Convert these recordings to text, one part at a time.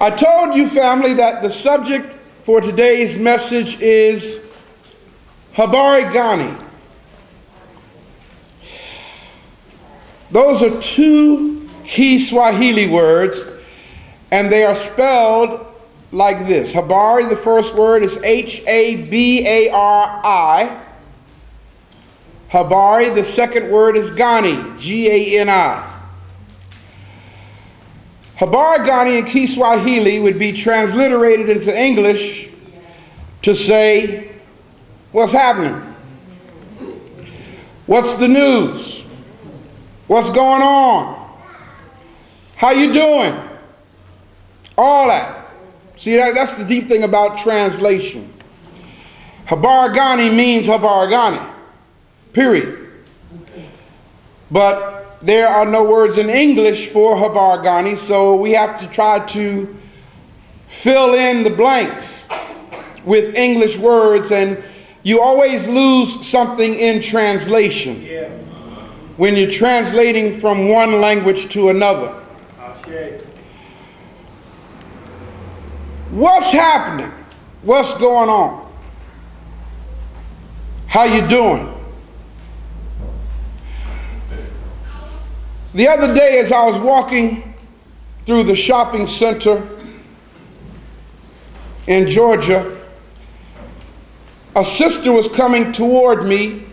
I told you, family, that the subject for today's message is Habari, Gani. Those are two key Swahili words, and they are spelled like this. Habari, the first word, is Habari. Habari, the second word, is Gani, Gani. Habari Gani in Kiswahili would be transliterated into English to say, what's happening? What's the news? What's going on? How you doing? All that. See, that's the deep thing about translation. Habari Gani means Habari Gani, period. But there are no words in English for Habari Gani, so we have to try to fill in the blanks with English words, and you always lose something in translation when you're translating from one language to another. What's happening? What's going on? How you doing? The other day, as I was walking through the shopping center in Georgia, a sister was coming toward me,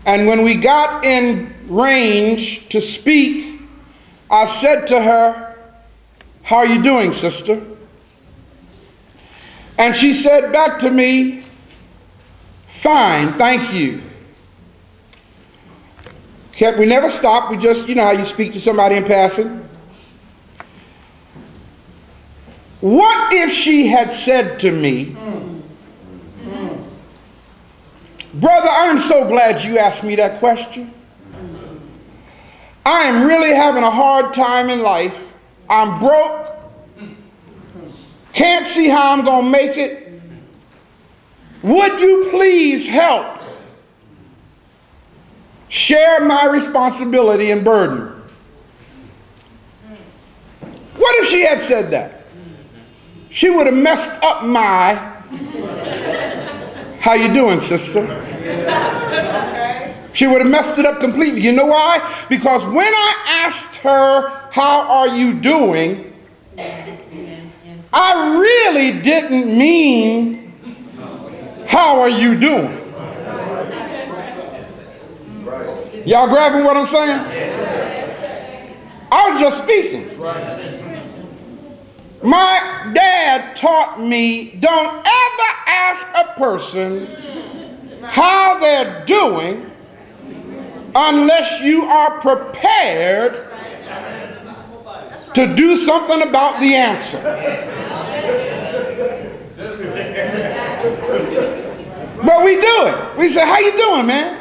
and when we got in range to speak, I said to her, "How are you doing, sister?" And she said back to me, "Fine, thank you." We never stopped. We just, you know how you speak to somebody in passing. What if she had said to me, "Brother, I'm so glad you asked me that question. I am really having a hard time in life. I'm broke. Can't see how I'm going to make it. Would you please help share my responsibility and burden?" What if she had said that? She would have messed up my, "How you doing, sister?" She would have messed it up completely. You know why? Because when I asked her, "How are you doing?" I really didn't mean, "How are you doing?" Y'all grabbing what I'm saying? I was just speaking. My dad taught me, don't ever ask a person how they're doing unless you are prepared to do something about the answer. But we do it. We say, "How you doing, man?"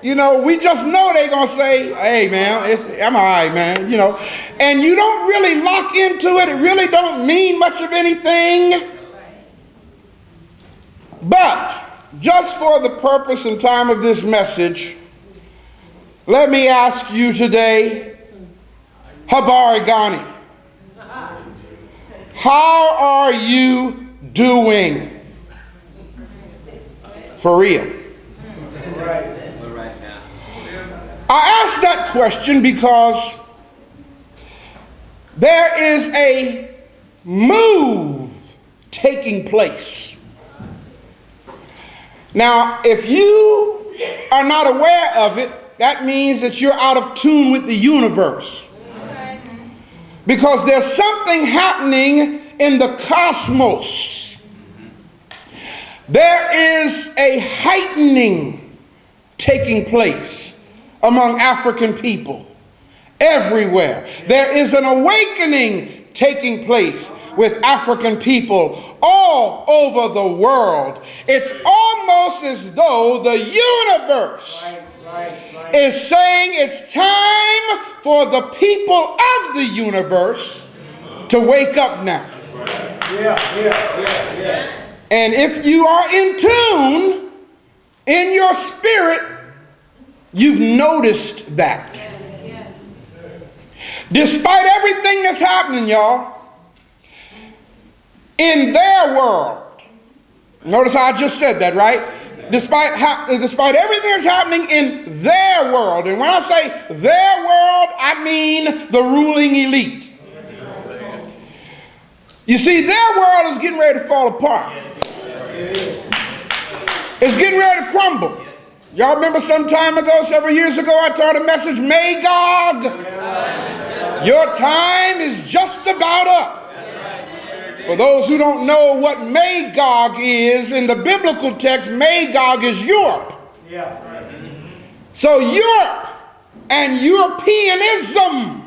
You know, we just know they're going to say, "Hey, man, I'm all right, man," you know. And you don't really lock into it. It really don't mean much of anything. But just for the purpose and time of this message, let me ask you today, Habari Gani, how are you doing? For real. I ask that question because there is a move taking place. Now, if you are not aware of it, that means that you're out of tune with the universe. Because there's something happening in the cosmos. There is a heightening taking place among African people everywhere. There is an awakening taking place with African people all over the world. It's almost as though the universe is saying it's time for the people of the universe to wake up now. And if you are in tune in your spirit, you've noticed that. Despite everything that's happening happening, y'all. In their world. Notice how I just said that, right? Despite everything that's happening in their world. And when I say their world, I mean the ruling elite. You see, their world is getting ready to fall apart. It's getting ready to crumble. Y'all remember some time ago, several years ago, I taught a message, Magog, your time is just about up. For those who don't know what Magog is, in the biblical text, Magog is Europe. So Europe and Europeanism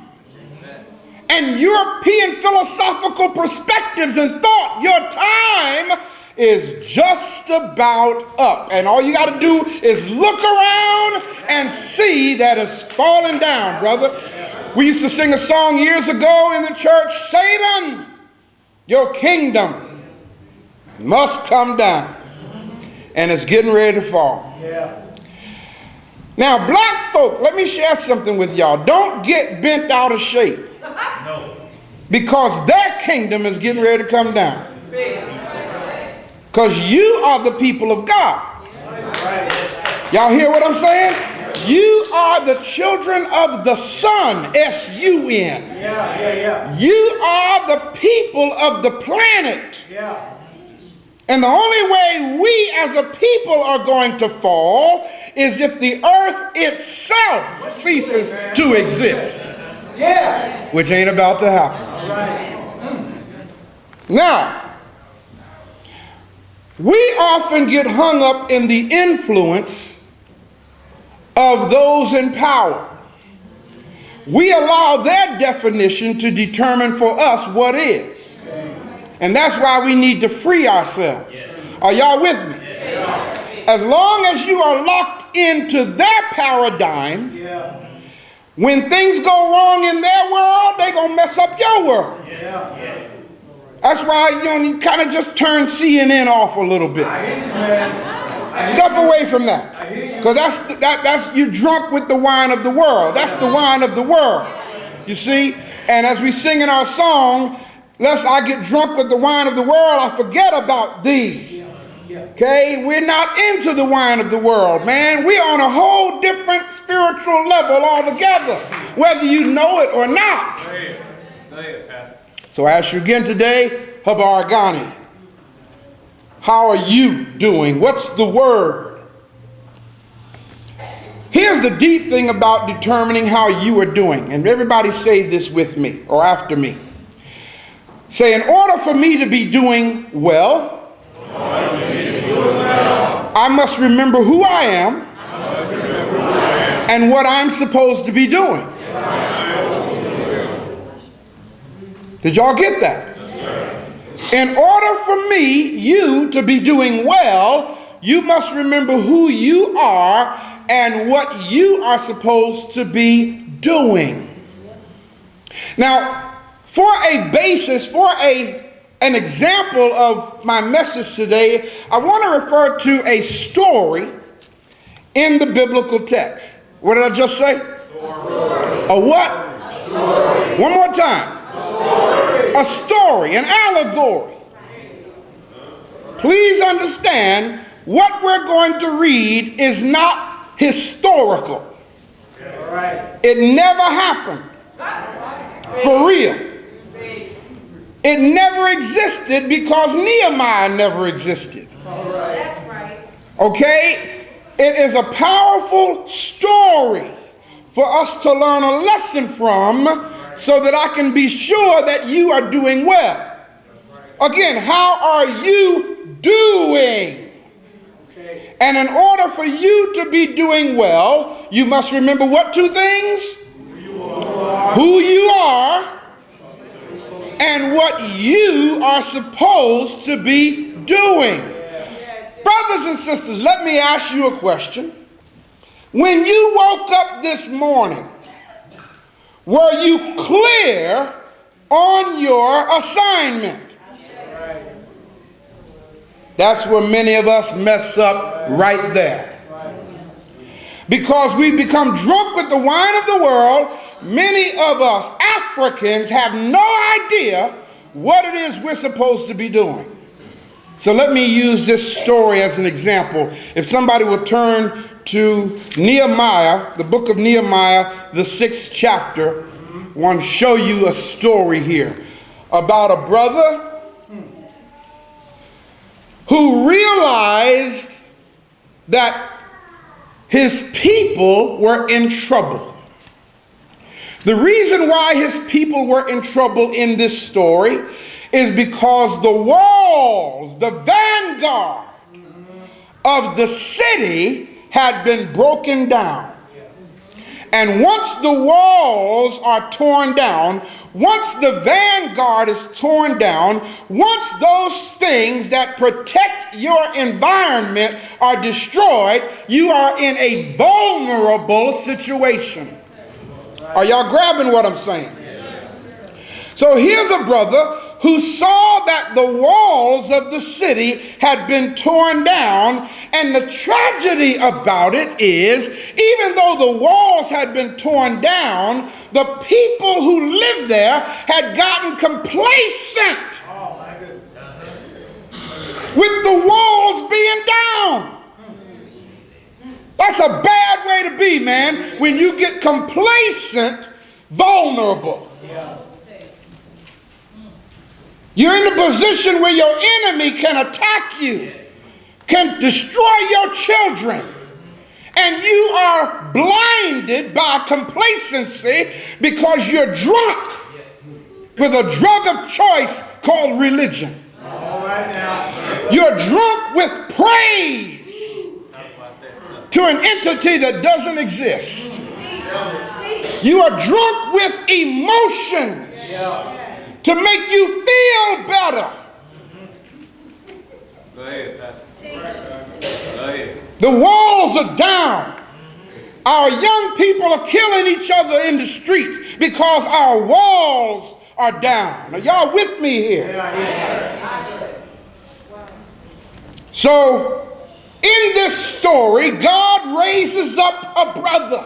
and European philosophical perspectives and thought, your time is just about up. And all you got to do is look around and see that it's falling down, brother. We used to sing a song years ago in the church, Satan, your kingdom must come down. And it's getting ready to fall. Now, black folk, let me share something with y'all. Don't get bent out of shape. No. Because their kingdom is getting ready to come down. Because you are the people of God. Y'all hear what I'm saying? You are the children of the Son, S-U-N. You are the people of the planet. And the only way we as a people are going to fall is if the earth itself ceases to exist. Which ain't about to happen. Now, we often get hung up in the influence of those in power. We allow their definition to determine for us what is. And that's why we need to free ourselves. Are y'all with me? As long as you are locked into their paradigm, when things go wrong in their world, they're going to mess up your world. That's why you kind of just turn CNN off a little bit. Step away from that. Because that's you're drunk with the wine of the world. That's the wine of the world. You see? And as we sing in our song, lest I get drunk with the wine of the world, I forget about thee. Okay? We're not into the wine of the world, man. We're on a whole different spiritual level altogether, whether you know it or not. Go ahead, Pastor. So I ask you again today, Habari, Gani, how are you doing? What's the word? Here's the deep thing about determining how you are doing. And everybody say this with me or after me. Say, in order for me to be doing well, I must remember who I am and what I'm supposed to be doing. Did y'all get that? In order for you to be doing well, you must remember who you are and what you are supposed to be doing. Now, for a basis, for an example of my message today, I want to refer to a story in the biblical text. What did I just say? Story. A what? Story. One more time. Story. A story, an allegory. Please understand, what we're going to read is not historical. It never happened. For real. It never existed because Nehemiah never existed. That's right. Okay? It is a powerful story for us to learn a lesson from so that I can be sure that you are doing well. Again, how are you doing? And in order for you to be doing well, you must remember what two things? Who you are and what you are supposed to be doing. Brothers and sisters, let me ask you a question. When you woke up this morning, were you clear on your assignment? That's where many of us mess up right there. Because we become drunk with the wine of the world, many of us, after Africans have no idea what it is we're supposed to be doing. So let me use this story as an example. If somebody will turn to Nehemiah, the book of Nehemiah, the 6th chapter, I want to show you a story here about a brother who realized that his people were in trouble. The reason why his people were in trouble in this story is because the walls, the vanguard of the city had been broken down. And once the walls are torn down, once the vanguard is torn down, once those things that protect your environment are destroyed, you are in a vulnerable situation. Are y'all grabbing what I'm saying? So here's a brother who saw that the walls of the city had been torn down, and the tragedy about it is, even though the walls had been torn down, the people who lived there had gotten complacent with the walls being down. That's a bad way to be, man, when you get complacent, vulnerable. You're in a position where your enemy can attack you, can destroy your children, and you are blinded by complacency because you're drunk with a drug of choice called religion. You're drunk with praise to an entity that doesn't exist. You are drunk with emotions to make you feel better. The walls are down. Our young people are killing each other in the streets because our walls are down. Are y'all with me here? So, in this story, God raises up a brother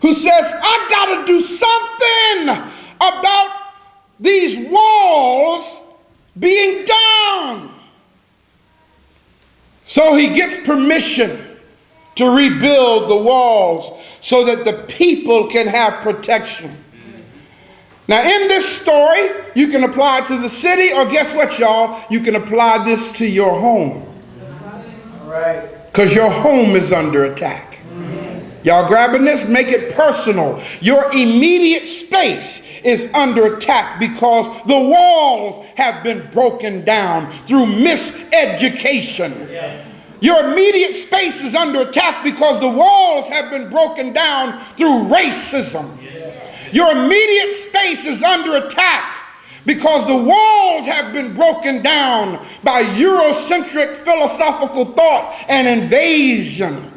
who says, I got to do something about these walls being down. So he gets permission to rebuild the walls so that the people can have protection. Now in this story, you can apply it to the city, or guess what, y'all? You can apply this to your home. Because your home is under attack. Y'all grabbing this? Make it personal. Your immediate space is under attack because the walls have been broken down through miseducation. Your immediate space is under attack because the walls have been broken down through racism. Your immediate space is under attack because the walls have been broken down by Eurocentric philosophical thought and invasion.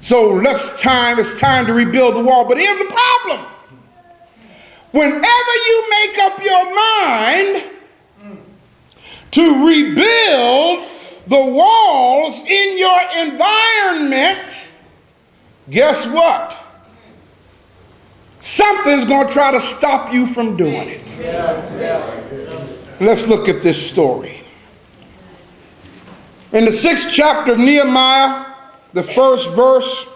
So it's time to rebuild the wall. But here's the problem. Whenever you make up your mind to rebuild the walls in your environment, guess what? Something's going to try to stop you from doing it. Let's look at this story. In the 6th chapter of Nehemiah, the 1st verse,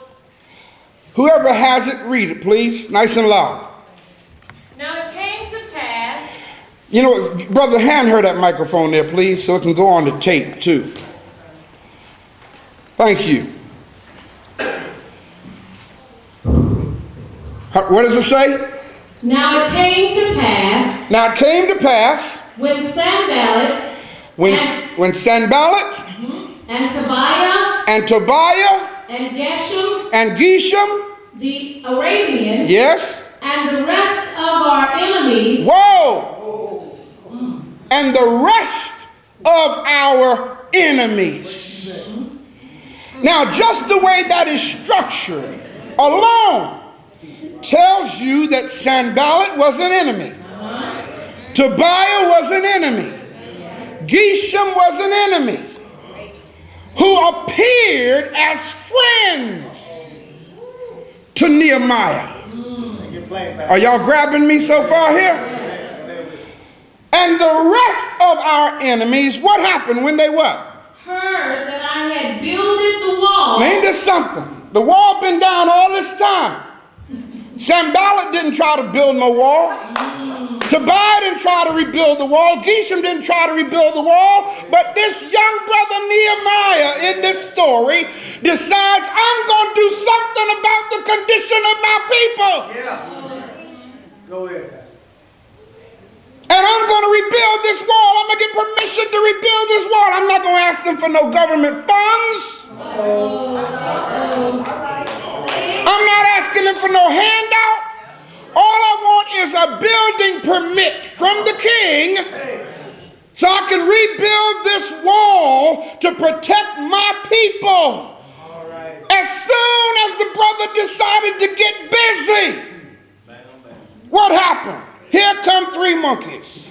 whoever has it, read it, please, nice and loud. Now it came to pass. You know, brother, hand her that microphone there, please, so it can go on the tape, too. Thank you. What does it say? Now it came to pass. Now it came to pass. When Sanballat. When Sanballat. And Tobiah. And Tobiah. And Geshem. And Geshem. The Arabian. Yes. And the rest of our enemies. Whoa! And the rest of our enemies. Now, just the way that is structured alone tells you that Sanballat was an enemy. Tobiah was an enemy. Geshem was an enemy who appeared as friends to Nehemiah. Are y'all grabbing me so far here? And the rest of our enemies, what happened when they what? Heard that I had builded the wall. Now, ain't this something? The wall been down all this time. Sanballat didn't try to build no wall. Tobiah didn't try to rebuild the wall. Geshem didn't try to rebuild the wall. But this young brother Nehemiah in this story decides, I'm going to do something about the condition of my people. Yeah. Go ahead. And I'm going to rebuild this wall. I'm going to get permission to rebuild this wall. I'm not going to ask them for no government funds. I'm not asking them for no handout. All I want is a building permit from the king so I can rebuild this wall to protect my people. As soon as the brother decided to get busy, what happened? Here come three monkeys.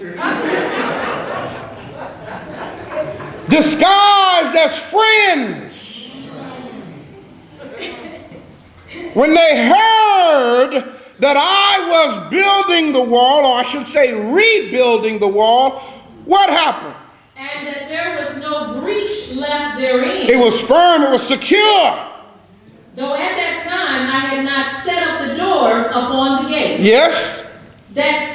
Disguised as friends. When they heard that I was building the wall, or I should say rebuilding the wall, what happened? And that there was no breach left therein. It was firm, it was secure. Though at that time I had not set up the doors upon the gates. Yes. That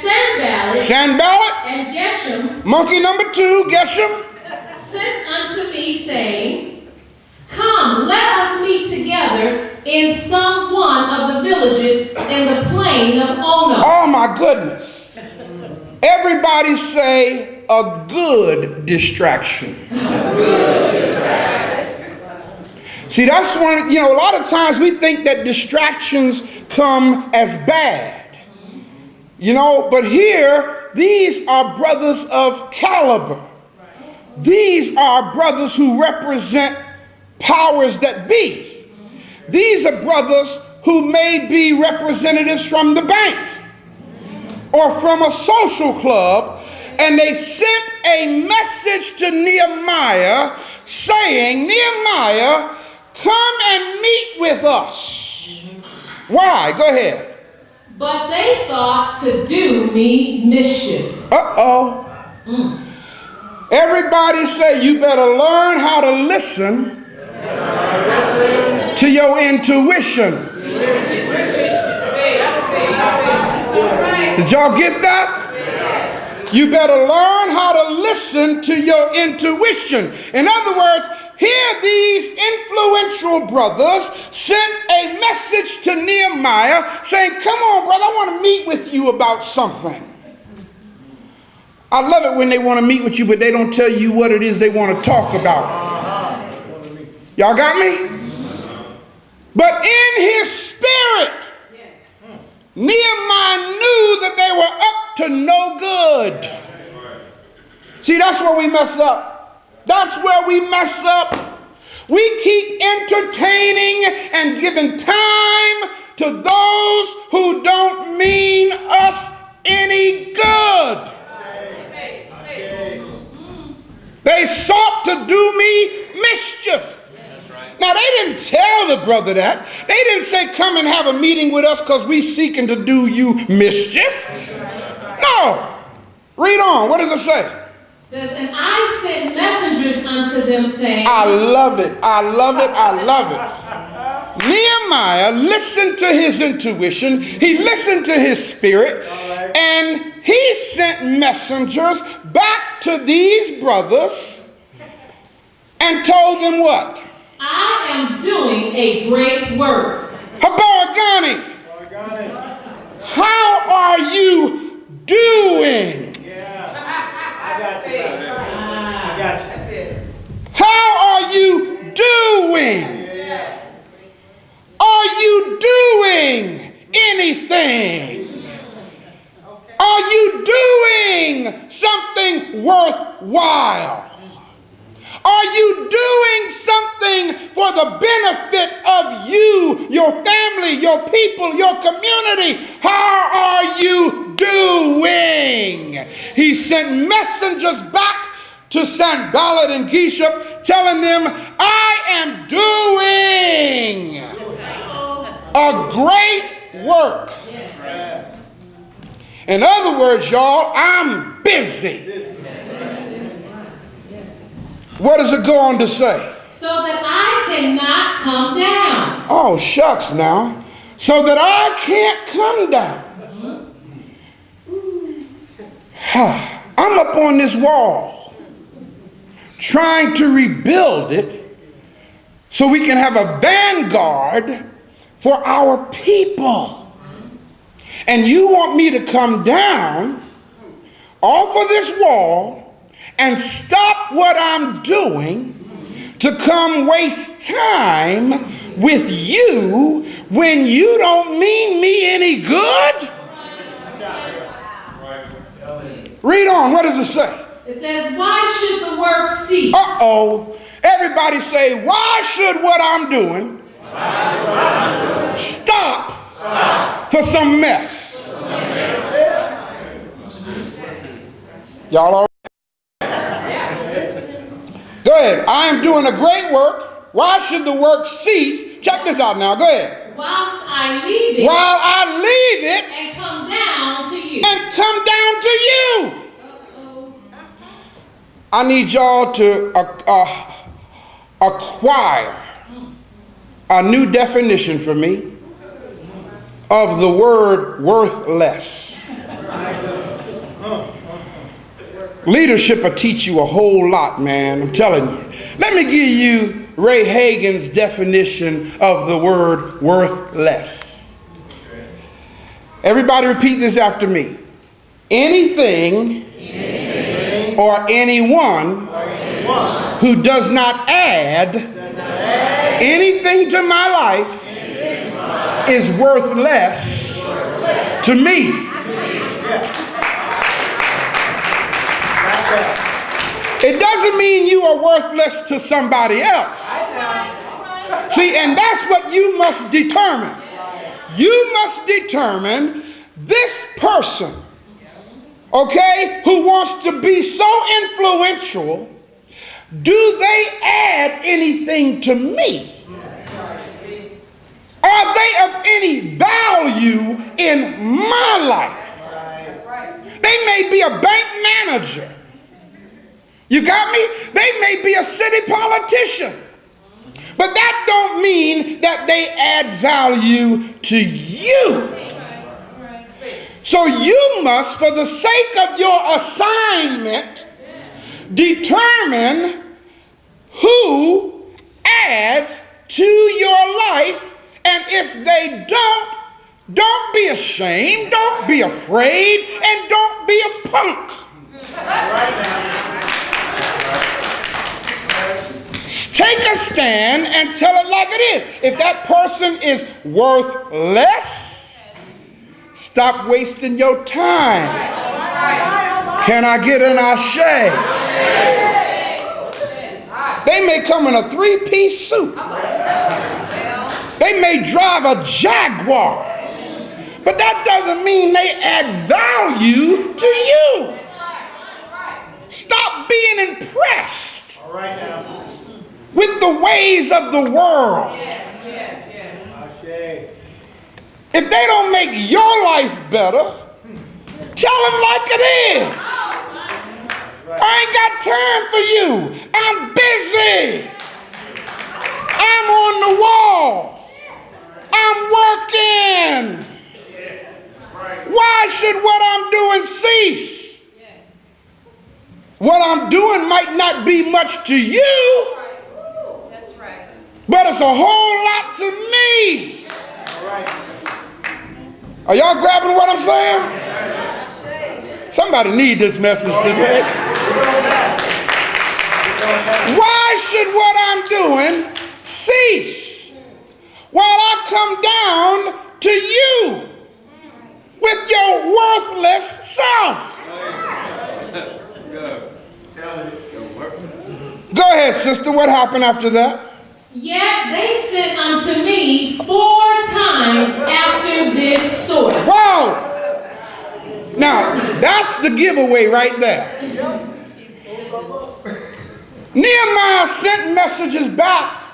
Sanballat and Geshem, monkey number two, Geshem, sent unto me, saying, Come, let us meet together in some one of the villages in the plain of Ono. Oh my goodness. Everybody say a good distraction. See, that's one, a lot of times we think that distractions come as bad. But here, these are brothers of caliber. These are brothers who represent powers that be. These are brothers who may be representatives from the bank or from a social club, and they sent a message to Nehemiah saying, Nehemiah, come and meet with us. Why? Go ahead. But they thought to do me mischief. Everybody say, you better learn how to listen to your intuition. Did y'all get that? You better learn how to listen to your intuition. In other words, here these influential brothers sent a message to Nehemiah saying, come on, brother, I want to meet with you about something. I love it when they want to meet with you, but they don't tell you what it is they want to talk about. Y'all got me? But in his spirit, Nehemiah knew that they were up to no good. See, that's where we mess up. That's where we mess up. We keep entertaining and giving time to those who don't mean us any good. They sought to do me mischief. Now, they didn't tell the brother that. They didn't say, come and have a meeting with us because we seeking to do you mischief. No. Read on. What does it say? It says, and I sent messengers unto them, saying, I love it. I love it. I love it. Nehemiah listened to his intuition. He listened to his spirit. And he sent messengers back to these brothers and told them what? I am doing a great work. Habari, Gani. How are you doing? I got you. How are you doing? Are you doing anything? Are you doing something worthwhile? Are you doing something for the benefit of you, your family, your people, your community? How are you doing? He sent messengers back to Sanballat and Geshem telling them, I am doing a great work. In other words, y'all, I'm busy. What does it go on to say? So that I cannot come down. Oh, shucks now. So that I can't come down. I'm up on this wall trying to rebuild it so we can have a vanguard for our people. And you want me to come down off of this wall and stop what I'm doing to come waste time with you when you don't mean me any good? Read on. What does it say? It says, why should the work cease? Uh-oh. Everybody say, why should what I'm doing stop for some mess? Y'all all right? Go ahead. I am doing a great work. Why should the work cease? Check this out now. Go ahead. Whilst I leave it. While I leave it. And come down to you. And come down to you. I need y'all to acquire a new definition for me of the word worthless. Leadership will teach you a whole lot, man. I'm telling you. Let me give you Ray Hagins' definition of the word worthless. Everybody repeat this after me. Anything or anyone who does not add anything to my life is worthless to me. It doesn't mean you are worthless to somebody else. See, and that's what you must determine. You must determine this person, okay, who wants to be so influential, do they add anything to me? Are they of any value in my life? They may be a bank manager. You got me? They may be a city politician. But that don't mean that they add value to you. So you must, for the sake of your assignment, determine who adds to your life. And if they don't be ashamed, don't be afraid, and don't be a punk. Take a stand and tell it like it is. If that person is worth less, stop wasting your time. Can I get an ashe? They may come in a three-piece suit. They may drive a Jaguar. But that doesn't mean they add value to you. Stop being impressed with the ways of the world. If they don't make your life better, tell them like it is. I ain't got time for you. I'm busy. I'm on the wall. I'm working. Why should what I'm doing cease? What I'm doing might not be much to you. That's right. But it's a whole lot to me. All right. Are y'all grabbing what I'm saying? Somebody need this message today. Why should what I'm doing cease while I come down to you with your worthless self? Go ahead, sister. What happened after that? Yet they sent unto me 4 times after this sort. Whoa! Now, that's the giveaway right there. Nehemiah sent messages back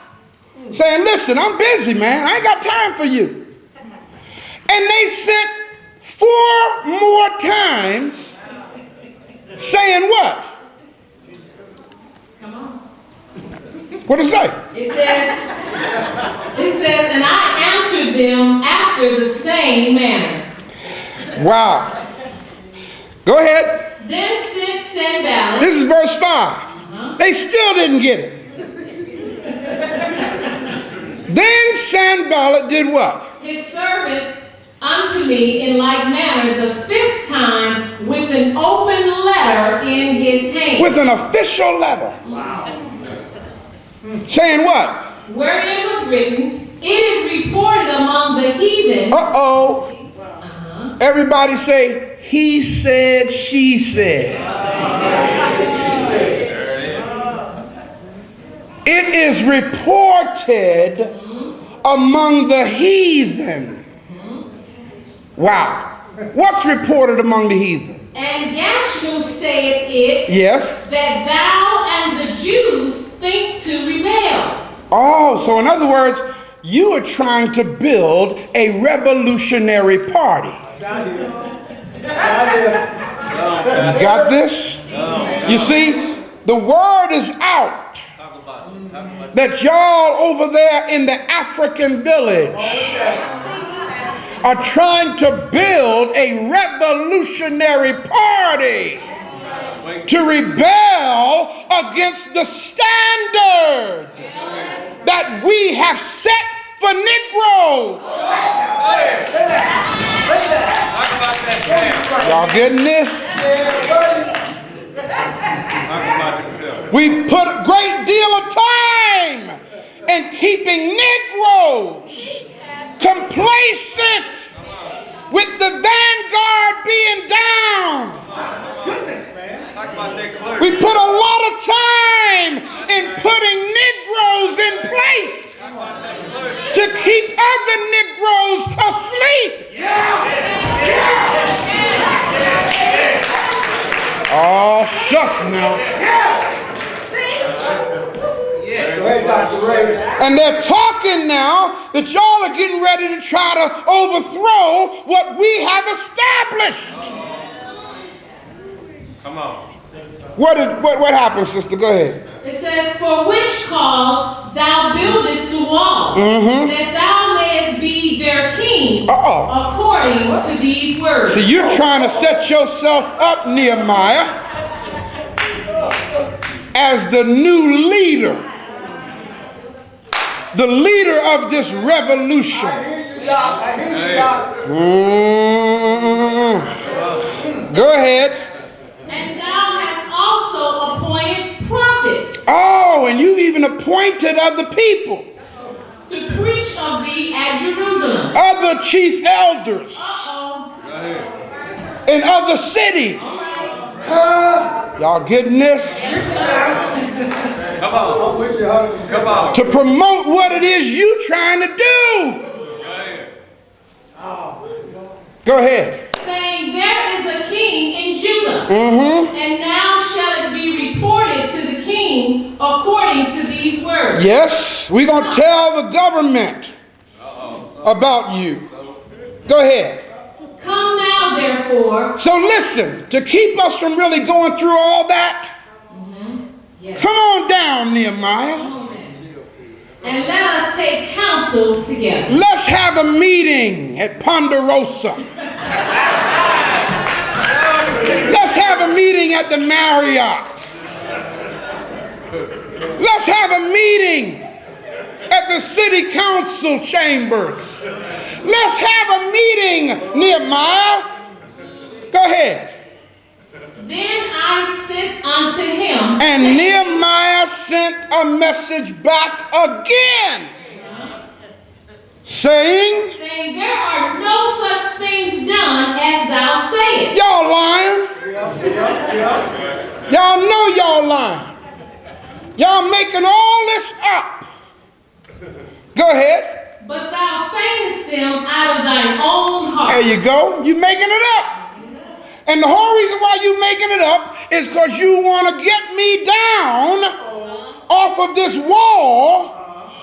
saying, listen, I'm busy, man. I ain't got time for you. And they sent 4 more times saying what? Come on. What does it say? It says, and I answered them after the same manner. Wow. Go ahead. Then sent Sanballat. This is verse 5. They still didn't get it. Then Sanballat did what? His servant unto me in like manner the 5th time with an open letter in his hand. With an official letter. Wow. Saying what? Wherein was written, it is reported among the heathen. Uh-oh. Everybody say, he said, she said. It is reported among the heathen. Wow. What's reported among the heathen? And Gashmu saith it, Yes. that thou and the Jews think to rebel. Oh, so in other words, you are trying to build a revolutionary party. Got this? You see, the word is out that y'all over there in the African village are trying to build a revolutionary party to rebel against the standard that we have set for Negroes. Y'all getting this? We put a great deal of time in keeping Negroes complacent with the vanguard being down. We put a lot of time in putting Negroes in place to keep other Negroes asleep. Oh, shucks now. And they're talking now that y'all are getting ready to try to overthrow what we have established. Come on. What happened, sister? Go ahead. It says, for which cause thou buildest the wall, that thou mayest be their king, according to these words. So you're trying to set yourself up, Nehemiah, as the new leader. The leader of this revolution. I hear you, Doc. I hear you, Doc. Go ahead. And thou hast also appointed prophets. Oh, and you even appointed other people. To preach of thee at Jerusalem. Other chief elders. In other cities. Y'all getting this? Come on. I'm with you 100%. Come on. To promote what it is you trying to do. Go ahead. Saying, there is a king in Judah. And now shall it be reported to the king according to these words. Yes, we're going to tell the government about you. Go ahead. Come now, therefore. So listen, to keep us from really going through all that, come on down, Nehemiah. And let us take counsel together. Let's have a meeting at Ponderosa. Let's have a meeting at the Marriott. Let's have a meeting at the city council chambers. Let's have a meeting, Nehemiah. Go ahead. Then I sent unto him. And Nehemiah sent a message back again, saying, there are no such things done as thou sayest. Y'all lying. Y'all know y'all lying. Y'all making all this up. Go ahead. But thou feignest them out of thine own heart. There you go. You making it up. And the whole reason why you making it up is because you want to get me down off of this wall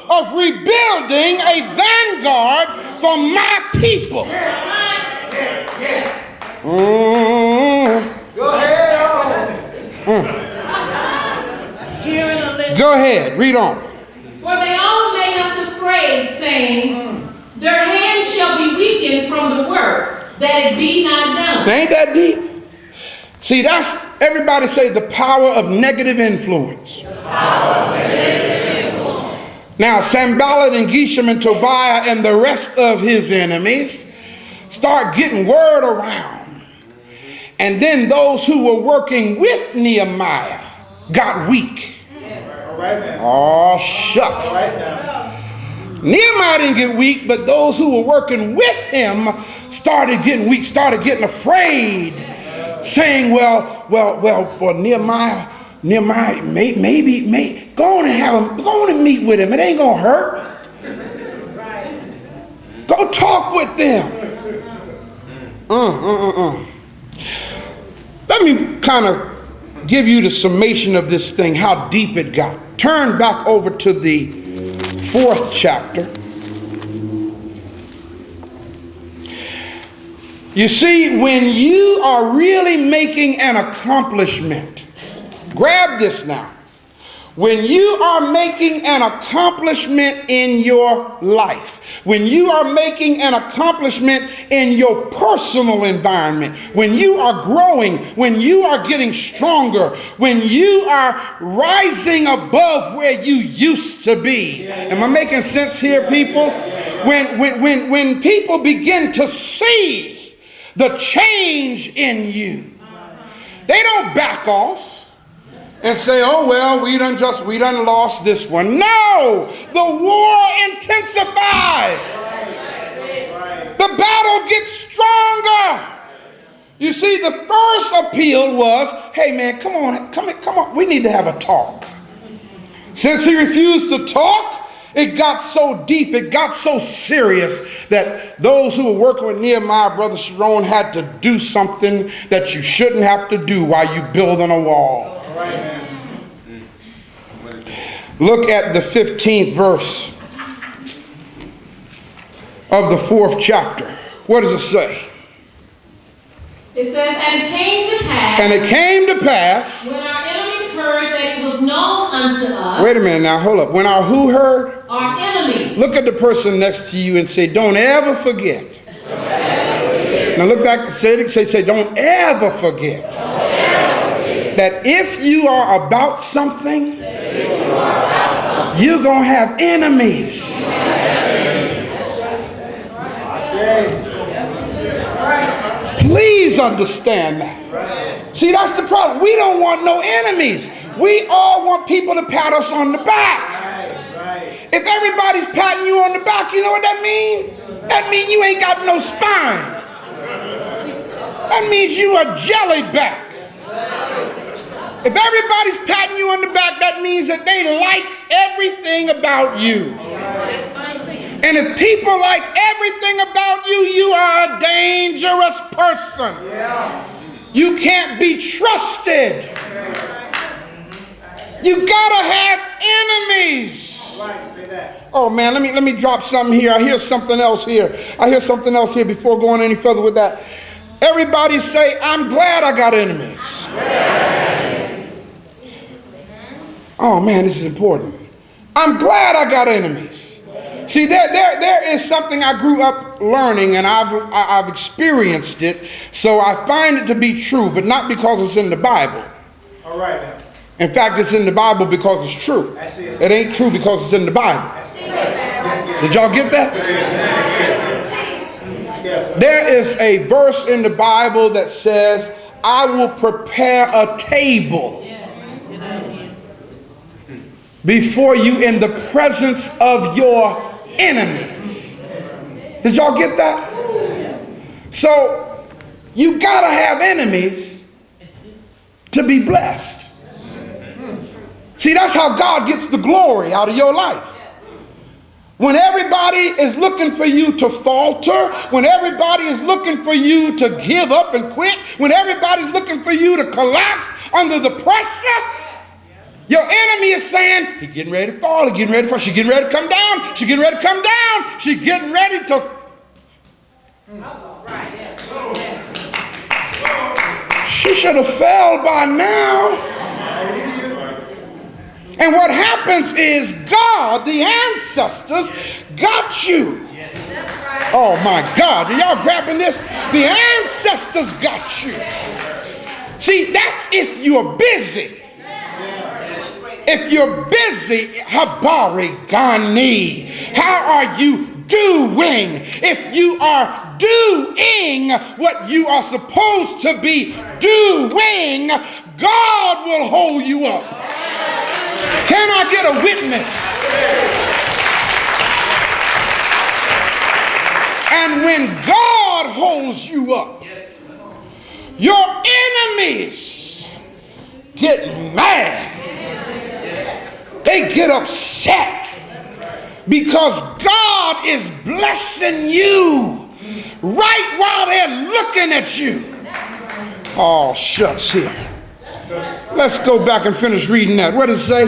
of rebuilding a vanguard for my people. Go ahead. Go ahead, read on. For they all made us afraid, saying, their hands shall be weakened from the work, that it be not done. Ain't that deep? See, that's, everybody say, the power of negative influence. Now, Sanballat and Geshem and Tobiah and the rest of his enemies start getting word around. And then those who were working with Nehemiah got weak. Oh, shucks. Nehemiah didn't get weak, but those who were working with him started getting weak, started getting afraid, saying, well, Nehemiah, maybe, go on and have him, go on and meet with him. It ain't gonna hurt. Go talk with them. Let me kind of give you the summation of this thing, how deep it got. Turn back over to the 4th chapter. You see, when you are really making an accomplishment, grab this now. When you are making an accomplishment in your life, when you are making an accomplishment in your personal environment, when you are growing, when you are getting stronger, when you are rising above where you used to be. Am I making sense here, people? When people begin to see the change in you, they don't back off and say, oh, well, we done lost this one. No, the war intensifies. The battle gets stronger. You see, the first appeal was, hey man, come on, we need to have a talk. Since he refused to talk, it got so deep, it got so serious that those who were working with Nehemiah, Brother Sharon, had to do something that you shouldn't have to do while you building a wall. Look at the 15th verse of the 4th chapter. What does it say? It says, and it came to pass. And it came to pass. When our enemies heard that it was known unto us. Wait a minute now, hold up. When our who heard? Our enemies. Look at the person next to you and say, don't ever forget. Now look back and say, don't ever forget. That if you are about something, you're going to have enemies. Please understand that. See, that's the problem. We don't want no enemies. We all want people to pat us on the back. If everybody's patting you on the back, you know what that means? That means you ain't got no spine. That means you a jellyback. If everybody's patting you on the back, that means that they like everything about you. And if people like everything about you, you are a dangerous person. You can't be trusted. You gotta have enemies. Oh man, let me drop something here. I hear something else here before going any further with that. Everybody say, I'm glad I got enemies. Oh man, this is important. I'm glad I got enemies. See, there is something I grew up learning, and I've experienced it, so I find it to be true, but not because it's in the Bible. All right now. In fact, it's in the Bible because it's true. It ain't true because it's in the Bible. Did y'all get that? There is a verse in the Bible that says, I will prepare a table before you in the presence of your enemies. Did y'all get that? So you gotta have enemies to be blessed. See, that's how God gets the glory out of your life. When everybody is looking for you to falter, when everybody is looking for you to give up and quit, when everybody's looking for you to collapse under the pressure, your enemy is saying, he's getting ready to fall, she's getting ready to come down, she's getting ready to come down, she's getting ready to She should have fell by now. And what happens is God, the ancestors, got you. Oh my God, are y'all grabbing this? The ancestors got you. See, that's if you're busy. If you're busy, Habari, Gani, how are you doing? If you are doing what you are supposed to be doing, God will hold you up. Can I get a witness? And when God holds you up, your enemies get mad. They get upset because God is blessing you right while they're looking at you. Oh, shucks here. Let's go back and finish reading that. What does it say?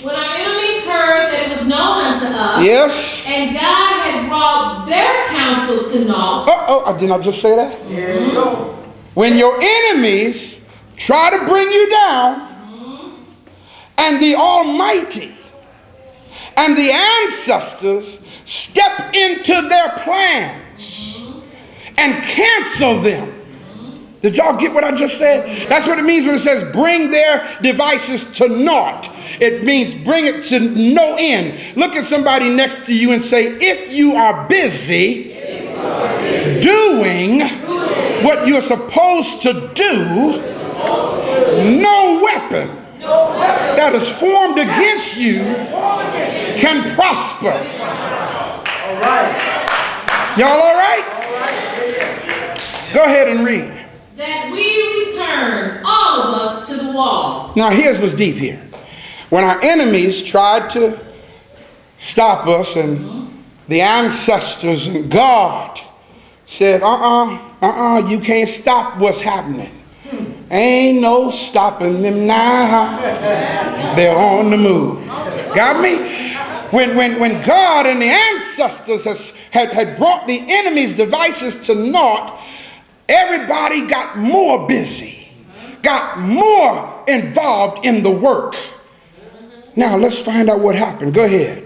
When our enemies heard that it was known unto us, Yes. and God had brought their counsel to naught. Did I just say that? Yeah, you go. When your enemies try to bring you down, and the Almighty and the ancestors step into their plans and cancel them. Did y'all get what I just said? That's what it means when it says bring their devices to naught. It means bring it to no end. Look at somebody next to you and say, if you are busy doing what you're supposed to do, no weapon that is formed against you can prosper. All right. Y'all all right? Go ahead and read. That we return, all of us, to the wall. Now here's what's deep here. When our enemies tried to stop us and the ancestors and God said, you can't stop what's happening. Ain't no stopping them now. They're on the move. Got me? When God and the ancestors had brought the enemy's devices to naught, everybody got more busy, got more involved in the work. Now let's find out what happened. Go ahead.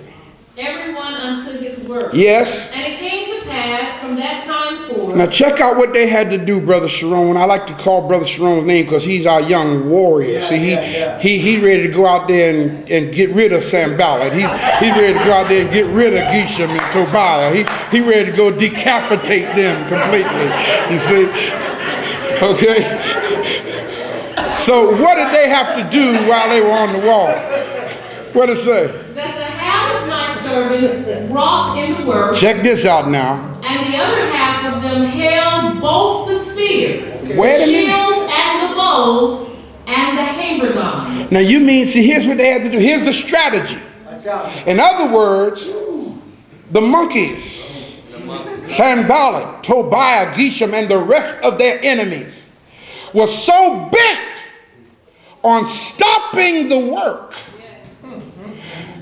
Everyone unto his work. Yes. And it came to pass from that time forth. Now check out what they had to do, Brother Sharon. I like to call Brother Sharon's name because he's our young warrior. See, he ready to go out there and get rid of Sanballat. He's ready to go out there and get rid of Geshem and Tobiah. He ready to go decapitate them completely. You see? Okay. So what did they have to do while they were on the wall? What did it say? That the half of my servants wrought in the work. Check this out now. And the other half of them held both the spears, Wait a the minute. shields and the bows, and the habergeons. Now you mean, see, here's what they had to do. Here's the strategy. In other words, the monkeys, Sanballat, Tobiah, Geshem, and the rest of their enemies were so bent on stopping the work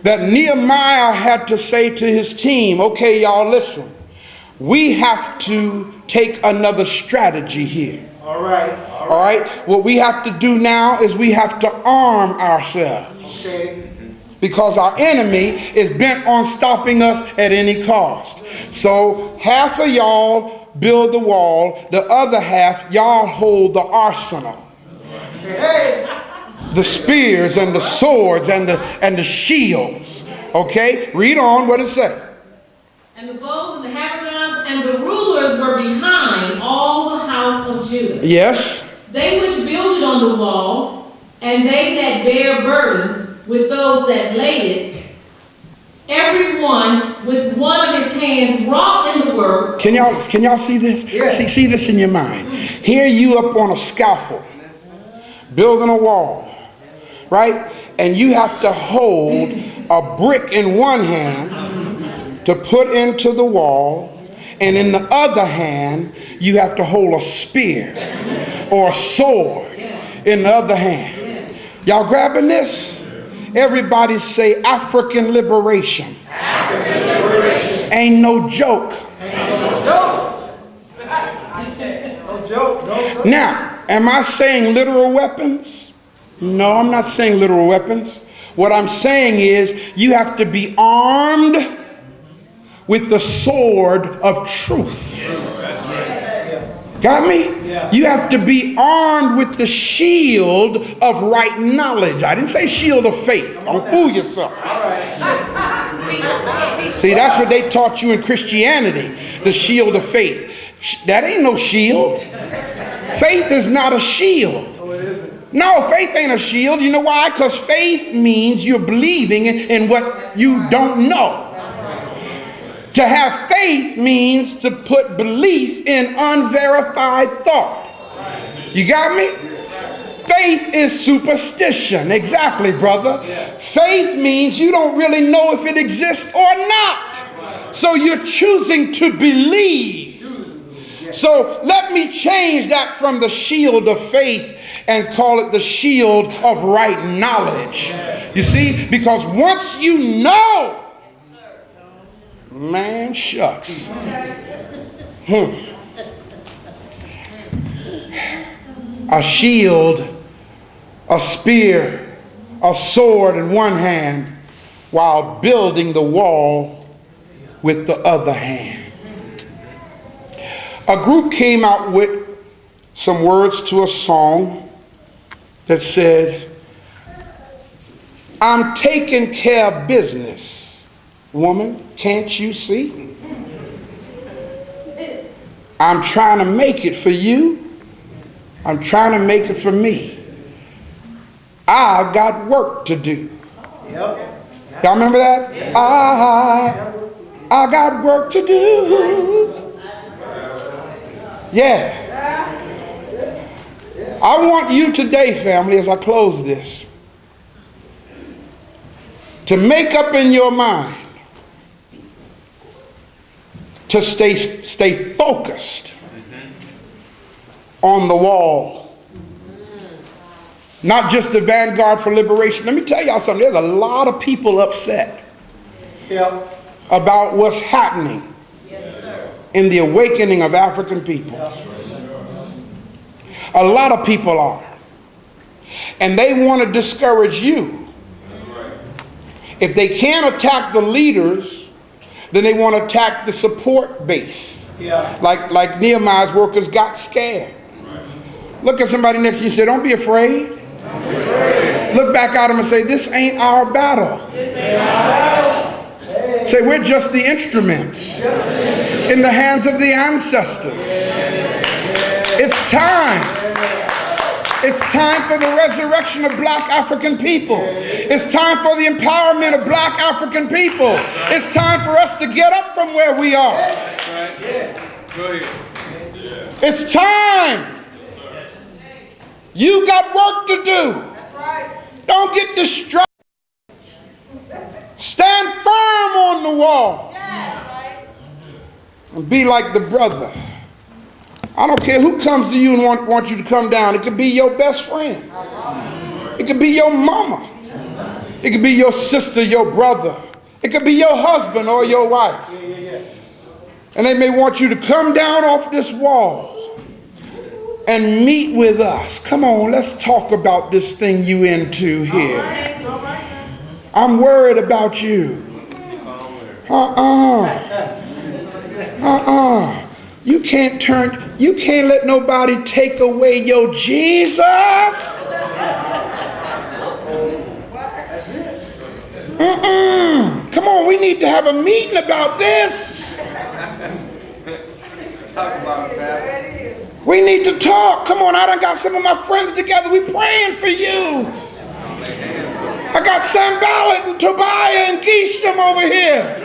that Nehemiah had to say to his team, okay, y'all, listen. We have to take another strategy here. All right. All right? What we have to do now is we have to arm ourselves. Okay. Because our enemy is bent on stopping us at any cost. So half of y'all build the wall. The other half, y'all hold the arsenal. Hey. The spears and the swords and the shields. Okay? Read on. What it say? And the bows and the habergeons and the rulers were behind all the house of Judah. Yes. They which builded on the wall, and they that bear burdens with those that laid it, every one with one of his hands wrought in the work. Can y'all see this? Yeah. See this in your mind. Here you up on a scaffold, building a wall, right? And you have to hold a brick in one hand to put into the wall, and in the other hand you have to hold a spear or a sword in the other hand. Y'all grabbing this? Everybody say African liberation. African liberation. Ain't no joke. Ain't no joke. Now, am I saying literal weapons? No, I'm not saying literal weapons. What I'm saying is you have to be armed with the sword of truth. Got me? You have to be armed with the shield of right knowledge. I didn't say shield of faith. Don't fool yourself. See, that's what they taught you in Christianity, the shield of faith. That ain't no shield. Faith is not a shield. No, faith ain't a shield. You know why? Because faith means you're believing in what you don't know. To have faith means to put belief in unverified thought. You got me? Faith is superstition. Exactly, brother. Faith means you don't really know if it exists or not. So you're choosing to believe. So let me change that from the shield of faith and call it the shield of right knowledge. You see, because once you know, man, shucks. A shield, a spear, a sword in one hand, while building the wall with the other hand. A group came out with some words to a song that said, I'm taking care of business, woman, can't you see? I'm trying to make it for you. I'm trying to make it for me. I've got work to do. Y'all remember that? I got work to do. Yeah. I want you today, family, as I close this, to make up in your mind to stay focused on the wall. Not just the vanguard for liberation. Let me tell y'all something. There's a lot of people upset about what's happening in the awakening of African people. A lot of people are. And they want to discourage you. If they can't attack the leaders, then they want to attack the support base. Like Nehemiah's workers got scared. Look at somebody next to you and say, don't be afraid. Look back at them and say, this ain't our battle. Say, we're just the instruments in the hands of the ancestors. It's time. It's time for the resurrection of black African people. It's time for the empowerment of black African people. It's time for us to get up from where we are. It's time. You got work to do. Don't get distracted. Stand firm on the wall. And be like the brother. I don't care who comes to you and want you to come down. It could be your best friend. It could be your mama. It could be your sister, your brother. It could be your husband or your wife. And they may want you to come down off this wall and meet with us. Come on, let's talk about this thing you into here. I'm worried about you. You can't let nobody take away your Jesus. Come on, we need to have a meeting about this. We need to talk. Come on, I done got some of my friends together. We praying for you. I got Sambalat and Tobiah and Geesham over here.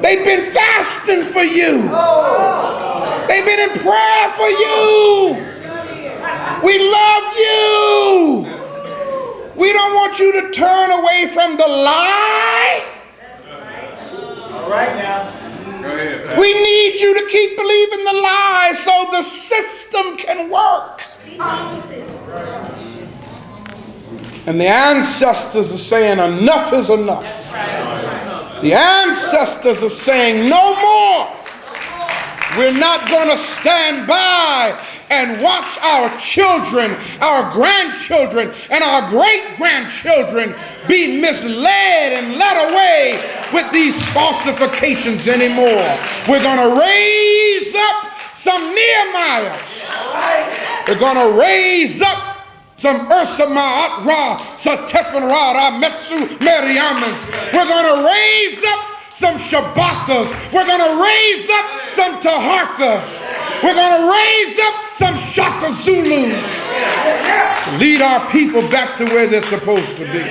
They've been fasting for you. They've been in prayer for you. We love you. We don't want you to turn away from the lie. All right now. We need you to keep believing the lie so the system can work. And the ancestors are saying enough is enough. The ancestors are saying no more. We're not going to stand by and watch our children, our grandchildren, and our great-grandchildren be misled and led away with these falsifications anymore. We're going to raise up some Nehemiahs. We're going to raise up some Ursama, Atra, Satepanra, Metsu, Meriamans. We're going to raise up some Shabbatas. We're going to raise up some Taharkas. We're going to raise up some Shaka Zulus. Lead our people back to where they're supposed to be.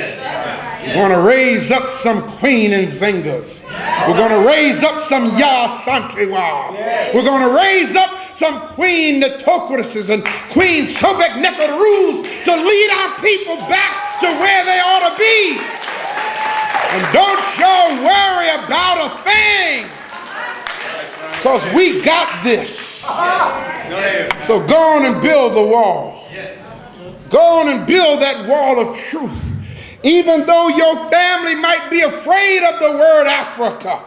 We're going to raise up some Queen and Zingas. We're going to raise up some Ya Santiwas. We're going to raise up some Queen Netokrises and Queen Sobek Neferus to lead our people back to where they ought to be. And don't y'all worry about a thing, because we got this. So go on and build the wall. Go on and build that wall of truth. Even though your family might be afraid of the word Africa,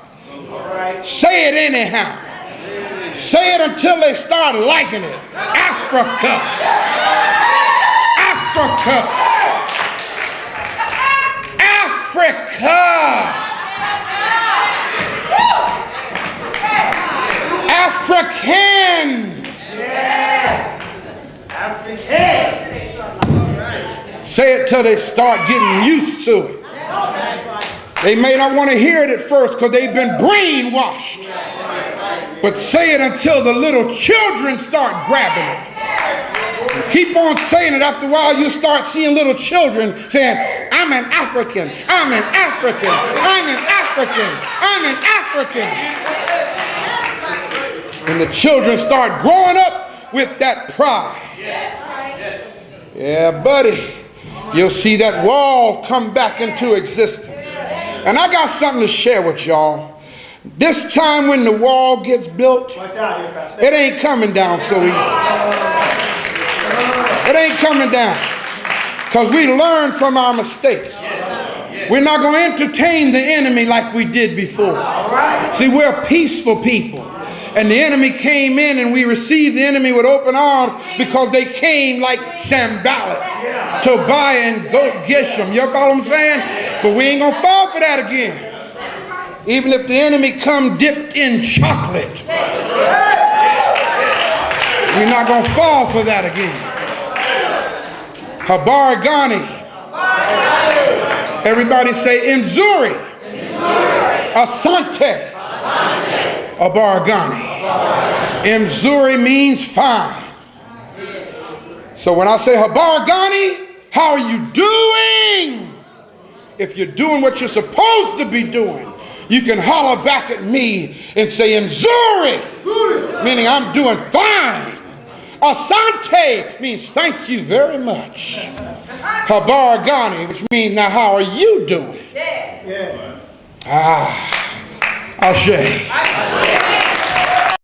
say it anyhow. Say it until they start liking it. Africa. Africa. Africa. African. Yes. African. Say it till they start getting used to it. They may not want to hear it at first because they've been brainwashed. But say it until the little children start grabbing it. Keep on saying it. After a while, you start seeing little children saying, I'm an African, I'm an African, I'm an African, I'm an African. And the children start growing up with that pride. Yeah, buddy. You'll see that wall come back into existence. And I got something to share with y'all. This time when the wall gets built, it ain't coming down so easy. It ain't coming down. Because we learned from our mistakes. We're not going to entertain the enemy like we did before. See, we're a peaceful people. And the enemy came in and we received the enemy with open arms because they came like Sanballat, Tobiah, and Geshem. You follow what I'm saying? But we ain't going to fall for that again. Even if the enemy come dipped in chocolate, we're not going to fall for that again. Habari, Gani. Everybody say Inzuri. Asante. Habari, Gani. Inzuri means fine. So when I say Habari, Gani, how are you doing? If you're doing what you're supposed to be doing, you can holler back at me and say Inzuri, meaning I'm doing fine. Asante means thank you very much. Habari, Gani, which means now how are you doing? Ashe.